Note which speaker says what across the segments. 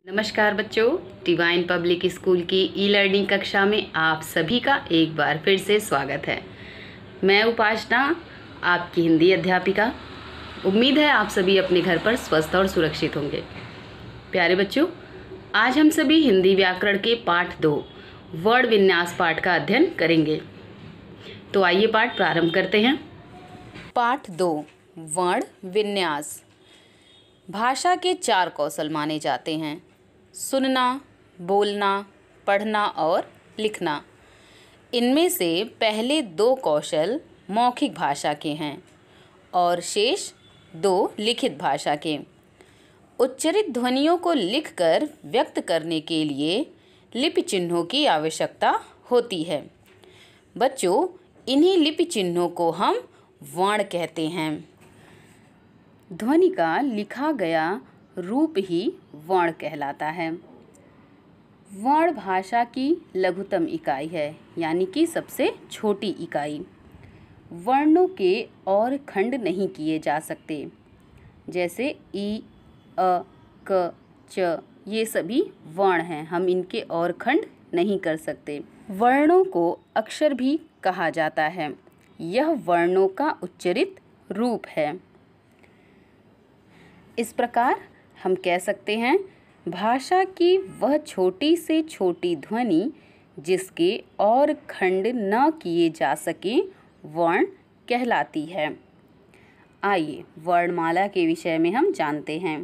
Speaker 1: नमस्कार बच्चों, divine public school की ई लर्निंग कक्षा में आप सभी का एक बार फिर से स्वागत है। मैं उपासना, आपकी हिंदी अध्यापिका। उम्मीद है आप सभी अपने घर पर स्वस्थ और सुरक्षित होंगे। प्यारे बच्चों, आज हम सभी हिंदी व्याकरण के पाठ 2 वर्ण विन्यास पाठ का अध्ययन करेंगे। तो आइए पाठ प्रारंभ करते हैं। पाठ 2 वर्ण विन्यास। भाषा के 4 कौशल माने जाते हैं: सुनना, बोलना, पढ़ना और लिखना। इनमें से पहले 2 कौशल मौखिक भाषा के हैं और शेष 2 लिखित भाषा के। उच्चरित ध्वनियों को लिखकर व्यक्त करने के लिए लिपि चिन्हों की आवश्यकता होती है। बच्चों, इन्हीं लिपि चिन्हों को हम वर्ण कहते हैं। ध्वनि का लिखा गया रूप ही वर्ण कहलाता है। वर्ण भाषा की लघुतम इकाई है, यानी कि सबसे छोटी इकाई। वर्णों के और खंड नहीं किए जा सकते, जैसे ई, अ, क, च, ये सभी वर्ण हैं। हम इनके और खंड नहीं कर सकते। वर्णों को अक्षर भी कहा जाता है। यह वर्णों का उच्चरित रूप है। इस प्रकार हम कह सकते हैं, भाषा की वह छोटी से छोटी ध्वनि जिसके और खंड न किए जा सके वर्ण कहलाती है। आइए वर्णमाला के विषय में हम जानते हैं।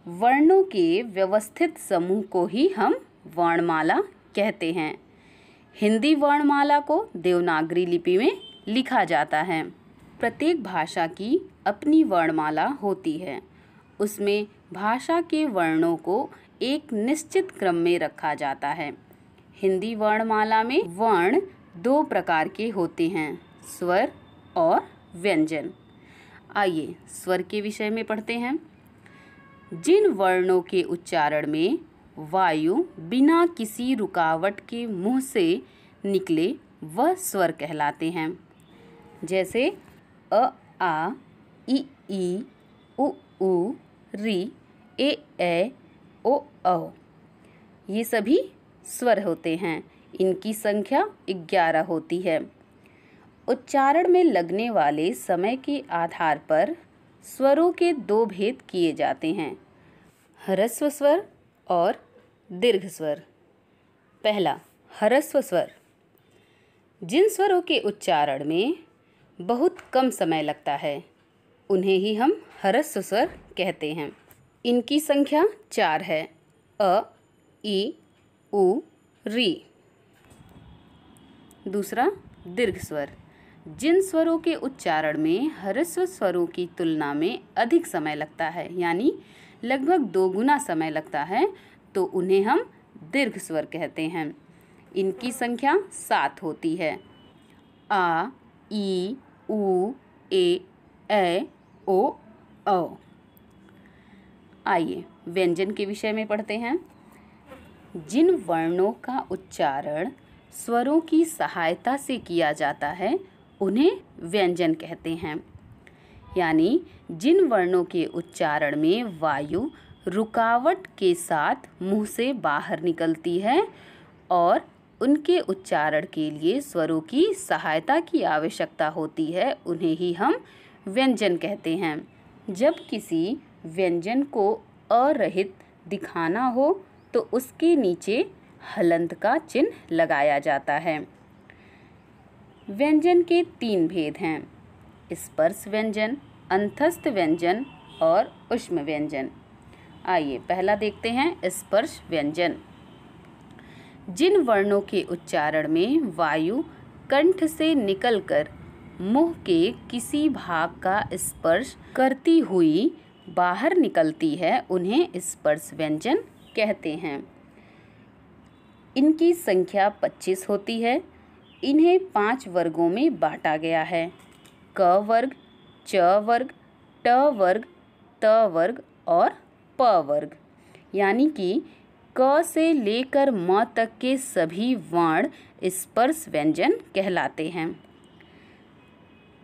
Speaker 1: वर्णों के व्यवस्थित समूह को ही हम वर्णमाला कहते हैं। हिंदी वर्णमाला को देवनागरी लिपि में लिखा जाता है। प्रत्येक भाषा की अपनी वर्णमाला होती है। उसमें भाषा के वर्णों को एक निश्चित क्रम में रखा जाता है। हिंदी वर्णमाला में वर्ण 2 प्रकार के होते हैं, स्वर और व्यंजन। आइए स्वर के विषय में पढ़ते हैं। जिन वर्णों के उच्चारण में वायु बिना किसी रुकावट के मुंह से निकले वह स्वर कहलाते हैं, जैसे अ, आ, ई, उ, री, ए, ओ, औ। ये सभी स्वर होते हैं। इनकी संख्या 11 होती है। उच्चारण में लगने वाले समय के आधार पर स्वरों के 2 भेद किए जाते हैं: ह्रस्व स्वर और दीर्घ स्वर। पहला, ह्रस्व स्वर। जिन स्वरों के उच्चारण में बहुत कम समय लगता है उन्हें ही हम ह्रस्व स्वर कहते हैं। इनकी संख्या 4 है: अ, ई, उ, री। दूसरा, दीर्घ स्वर। जिन स्वरों के उच्चारण में ह्रस्व स्वरों की तुलना में अधिक समय लगता है, यानी लगभग 2 गुना समय लगता है, तो उन्हें हम दीर्घ स्वर कहते हैं। इनकी संख्या 7 होती है: आ, ई, उ, ए, ओ, औ। आइए व्यंजन के विषय में पढ़ते हैं। जिन वर्णों का उच्चारण स्वरों की सहायता से किया जाता है उन्हें व्यंजन कहते हैं। यानी जिन वर्णों के उच्चारण में वायु रुकावट के साथ मुंह से बाहर निकलती है और उनके उच्चारण के लिए स्वरों की सहायता की आवश्यकता होती है, उन्हें ही हम व्यंजन कहते हैं। जब किसी व्यंजन को अरहित दिखाना हो तो उसके नीचे हलंत का चिन्ह लगाया जाता है। व्यंजन के 3 भेद हैं: स्पर्श व्यंजन, अंतस्थ व्यंजन और ऊष्म व्यंजन। आइए पहला देखते हैं, स्पर्श व्यंजन। जिन वर्णों के उच्चारण में वायु कंठ से निकलकर मुंह के किसी भाग का स्पर्श करती हुई बाहर निकलती है उन्हें स्पर्श व्यंजन कहते हैं। इनकी संख्या 25 होती है। इन्हें 5 वर्गों में बांटा गया है: क वर्ग, च वर्ग, ट वर्ग, त वर्ग और प वर्ग। यानी कि क से लेकर म तक के सभी वर्ण स्पर्श व्यंजन कहलाते हैं।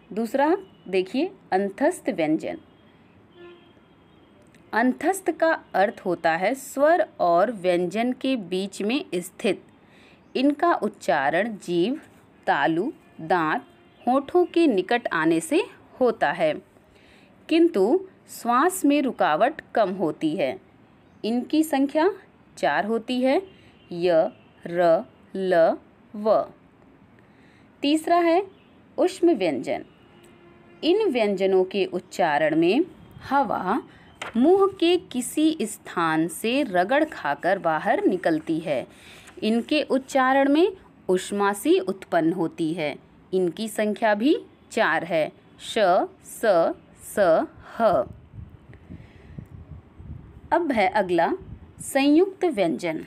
Speaker 1: दूसरा देखिए, अंतस्थ व्यंजन। अंतस्थ का अर्थ होता है स्वर और व्यंजन के बीच में स्थित। इनका उच्चारण जीभ, तालु, दांत, होठों के निकट आने से होता है, किंतु श्वास में रुकावट कम होती है। इनकी संख्या 4 होती है, य, र, ल, व। तीसरा है ऊष्म व्यंजन। इन व्यंजनों के उच्चारण में हवा मुंह के किसी स्थान से रगड़ खाकर बाहर निकलती है। इनके उच्चारण में ऊष्मासी उत्पन्न होती है। इनकी संख्या भी 4 है, श, स, ह। अब है अगला संयुक्त व्यंजन।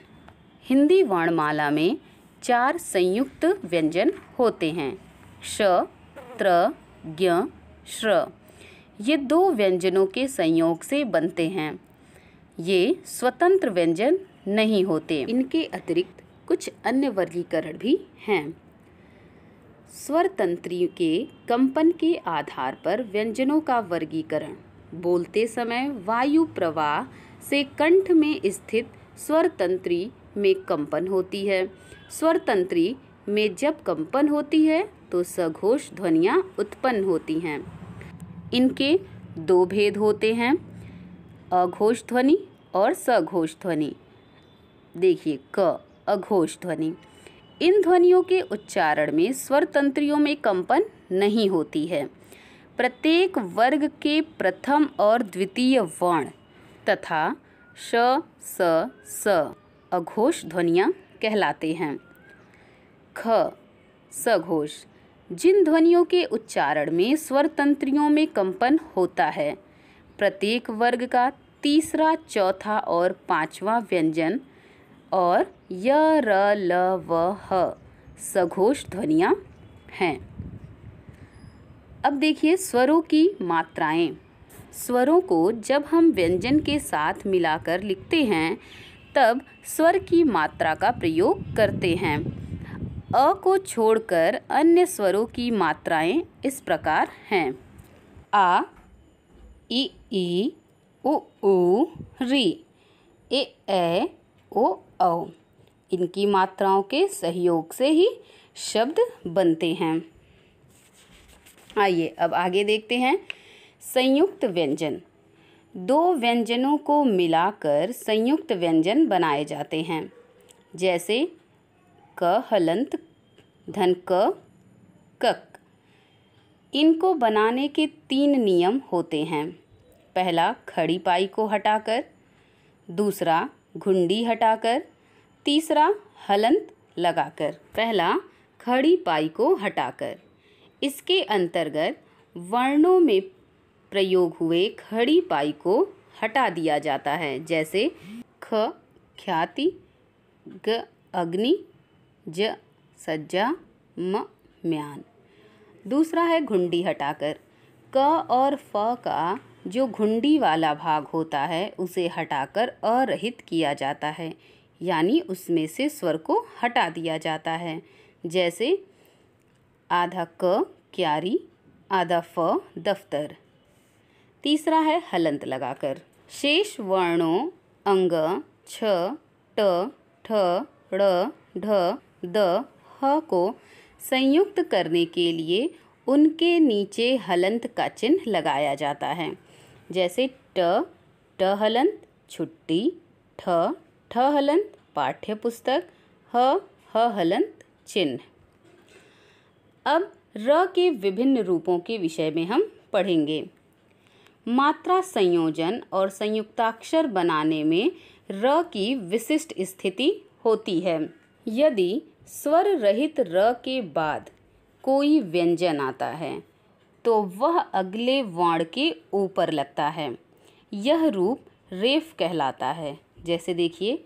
Speaker 1: हिंदी वर्णमाला में 4 संयुक्त व्यंजन होते हैं, श, त्र, ज्ञ, श्र। ये 2 व्यंजनों के संयोग से बनते हैं। ये स्वतंत्र व्यंजन नहीं होते। इनके अतिरिक्त कुछ अन्य वर्गीकरण भी हैं। स्वर तंत्री के कंपन के आधार पर व्यंजनों का वर्गीकरण। बोलते समय वायु प्रवाह से कंठ में स्थित स्वर तंत्री में कंपन होती है। स्वर तंत्री में जब कंपन होती है तो सघोष ध्वनियाँ उत्पन्न होती हैं। इनके 2 भेद होते हैं, अघोष ध्वनि और सघोष ध्वनि। देखिए, क, अघोष ध्वनि। इन ध्वनियों के उच्चारण में स्वर तंत्रियों में कंपन नहीं होती है। प्रत्येक वर्ग के प्रथम और द्वितीय वर्ण तथा श, स अघोष ध्वनियाँ कहलाते हैं। ख, सघोष। जिन ध्वनियों के उच्चारण में स्वर तंत्रियों में कंपन होता है, प्रत्येक वर्ग का तीसरा, चौथा और 5वां व्यंजन और य, र, ल, व, ह सघोष ध्वनियाँ हैं। अब देखिए स्वरों की मात्राएं। स्वरों को जब हम व्यंजन के साथ मिलाकर लिखते हैं तब स्वर की मात्रा का प्रयोग करते हैं। अ को छोड़कर अन्य स्वरों की मात्राएं इस प्रकार हैं, आ, ई, उ, री, ए, ओ, औ। इनकी मात्राओं के सहयोग से ही शब्द बनते हैं। आइए अब आगे देखते हैं संयुक्त व्यंजन। 2 व्यंजनों को मिलाकर संयुक्त व्यंजन बनाए जाते हैं, जैसे क हलंत धन क, कक। इनको बनाने के 3 नियम होते हैं। पहला, खड़ी पाई को हटाकर, दूसरा घुंडी हटाकर, तीसरा हलंत लगाकर। पहला, खड़ी पाई को हटाकर। इसके अंतर्गत वर्णों में प्रयोग हुए खड़ी पाई को हटा दिया जाता है, जैसे ख, ख्याति, ग, अग्नि, ज, सज्जा, म, म्यान। दूसरा है घुंडी हटाकर। क और फ का जो घुंडी वाला भाग होता है उसे हटाकर अरहित किया जाता है, यानी उसमें से स्वर को हटा दिया जाता है, जैसे आधा क क्यारी, आधा फ दफ्तर। तीसरा है हलंत लगाकर। शेष वर्णों अंग, छ, ट, ठ, ड़, ढ, द, ह को संयुक्त करने के लिए उनके नीचे हलंत का चिन्ह लगाया जाता है, जैसे ट, ट हलंत छुट्टी, ठ, ठ हलंत पाठ्य पुस्तक, ह हलंत चिन्ह। अब र के विभिन्न रूपों के विषय में हम पढ़ेंगे। मात्रा संयोजन और संयुक्ताक्षर बनाने में र की विशिष्ट स्थिति होती है। यदि स्वर रहित र के बाद कोई व्यंजन आता है तो वह अगले वर्ण के ऊपर लगता है। यह रूप रेफ कहलाता है। जैसे देखिए,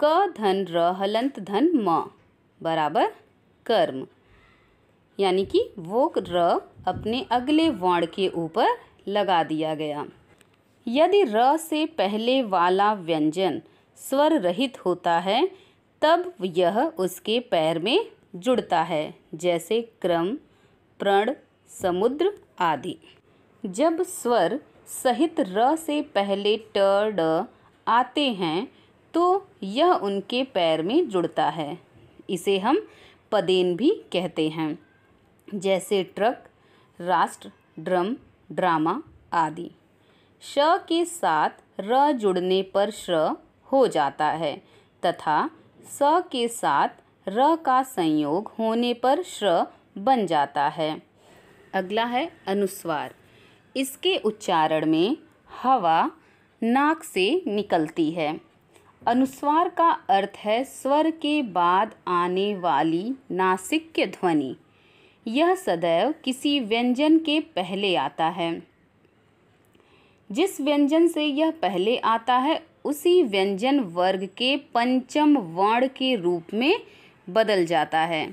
Speaker 1: क धन र हलंत धन म बराबर कर्म, यानी कि वो र अपने अगले वर्ण के ऊपर लगा दिया गया। यदि र से पहले वाला व्यंजन स्वर रहित होता है तब यह उसके पैर में जुड़ता है, जैसे क्रम, प्रण, समुद्र आदि। जब स्वर सहित र से पहले ट ड आते हैं तो यह उनके पैर में जुड़ता है। इसे हम पदेन भी कहते हैं, जैसे ट्रक, राष्ट्र, ड्रम, ड्रामा आदि। श के साथ र जुड़ने पर श्र हो जाता है तथा स के साथ र का संयोग होने पर श्र बन जाता है। अगला है अनुस्वार। इसके उच्चारण में हवा नाक से निकलती है। अनुस्वार का अर्थ है स्वर के बाद आने वाली नासिक्य ध्वनि। यह सदैव किसी व्यंजन के पहले आता है। जिस व्यंजन से यह पहले आता है उसी व्यंजन वर्ग के पंचम वर्ण के रूप में बदल जाता है।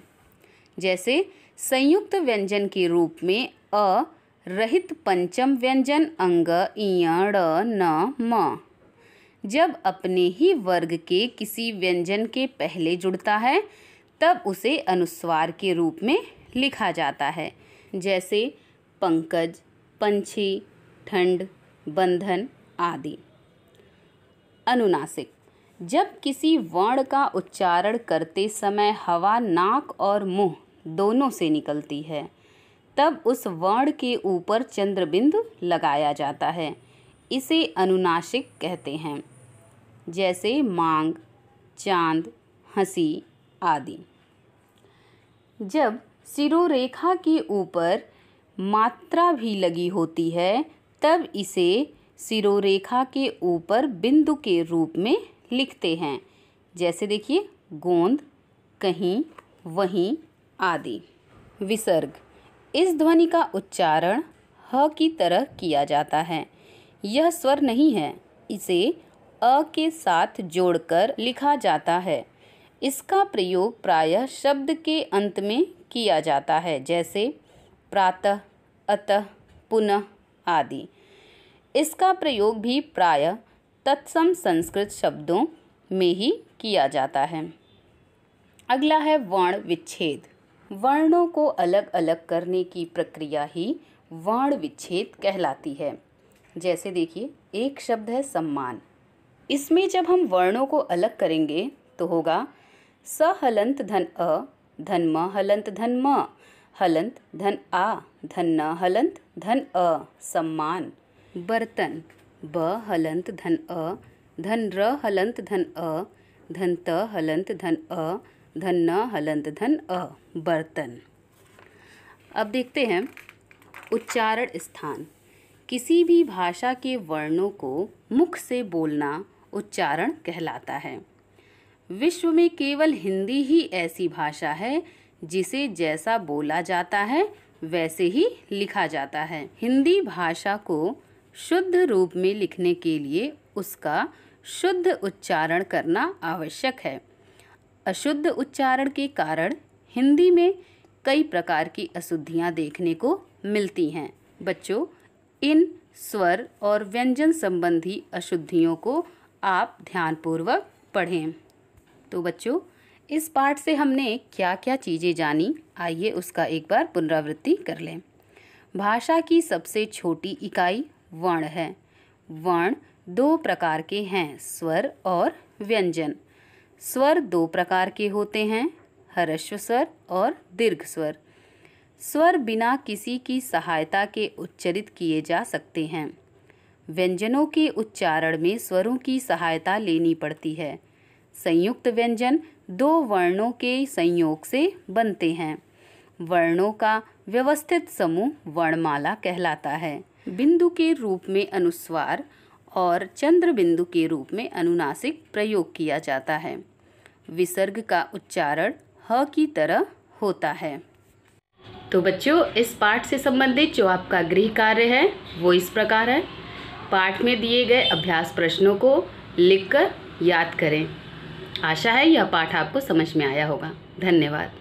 Speaker 1: जैसे संयुक्त व्यंजन के रूप में अ रहित पंचम व्यंजन अंग इय ड़ न म जब अपने ही वर्ग के किसी व्यंजन के पहले जुड़ता है तब उसे अनुस्वार के रूप में लिखा जाता है। जैसे पंकज, पंछी, ठंड, बंधन आदि। अनुनासिक। जब किसी वर्ण का उच्चारण करते समय हवा नाक और मुंह दोनों से निकलती है तब उस वर्ण के ऊपर चंद्रबिंदु लगाया जाता है। इसे अनुनासिक कहते हैं। जैसे मांग, चांद, हंसी आदि। जब शिरोरेखा के ऊपर मात्रा भी लगी होती है तब इसे शिरोरेखा के ऊपर बिंदु के रूप में लिखते हैं। जैसे देखिए गोंद, कहीं, वहीं आदि। विसर्ग। इस ध्वनि का उच्चारण ह की तरह किया जाता है। यह स्वर नहीं है, इसे अ के साथ जोड़कर लिखा जाता है। इसका प्रयोग प्रायः शब्द के अंत में किया जाता है, जैसे प्रातः, अतः, पुनः आदि। इसका प्रयोग भी प्रायः तत्सम संस्कृत शब्दों में ही किया जाता है। अगला है वर्ण विच्छेद। वर्णों को अलग अलग करने की प्रक्रिया ही वर्ण विच्छेद कहलाती है। जैसे देखिए एक शब्द है सम्मान। इसमें जब हम वर्णों को अलग करेंगे तो होगा स हलंत धन अ, धन म हलंत धन म, हलंत धन आ, धन न हलंत धन अ, सम्मान। बर्तन। ब हलंत धन अ, धन र हलंत धन अ, धन त हलंत धन अ, धन न हलंत धन अ, बर्तन। अब देखते हैं उच्चारण स्थान। किसी भी भाषा के वर्णों को मुख से बोलना उच्चारण कहलाता है। विश्व में केवल हिंदी ही ऐसी भाषा है जिसे जैसा बोला जाता है वैसे ही लिखा जाता है। हिंदी भाषा को शुद्ध रूप में लिखने के लिए उसका शुद्ध उच्चारण करना आवश्यक है। अशुद्ध उच्चारण के कारण हिंदी में कई प्रकार की अशुद्धियाँ देखने को मिलती हैं। बच्चों, इन स्वर और व्यंजन संबंधी अशुद्धियों को आप ध्यानपूर्वक पढ़ें। तो बच्चों, इस पाठ से हमने क्या क्या चीज़ें जानी, आइए उसका एक बार पुनरावृत्ति कर लें। भाषा की सबसे छोटी इकाई वर्ण है। वर्ण दो प्रकार के हैं, स्वर और व्यंजन। स्वर दो प्रकार के होते हैं, ह्रस्व स्वर और दीर्घ स्वर। स्वर बिना किसी की सहायता के उच्चारित किए जा सकते हैं। व्यंजनों के उच्चारण में स्वरों की सहायता लेनी पड़ती है। संयुक्त व्यंजन दो वर्णों के संयोग से बनते हैं। वर्णों का व्यवस्थित समूह वर्णमाला कहलाता है। बिंदु के रूप में अनुस्वार और चंद्र बिंदु के रूप में अनुनासिक प्रयोग किया जाता है। विसर्ग का उच्चारण ह की तरह होता है। तो बच्चों, इस पाठ से संबंधित जो आपका गृह कार्य है वो इस प्रकार है। पाठ में दिए गए अभ्यास प्रश्नों को लिखकर याद करें। आशा है यह पाठ आपको समझ में आया होगा। धन्यवाद।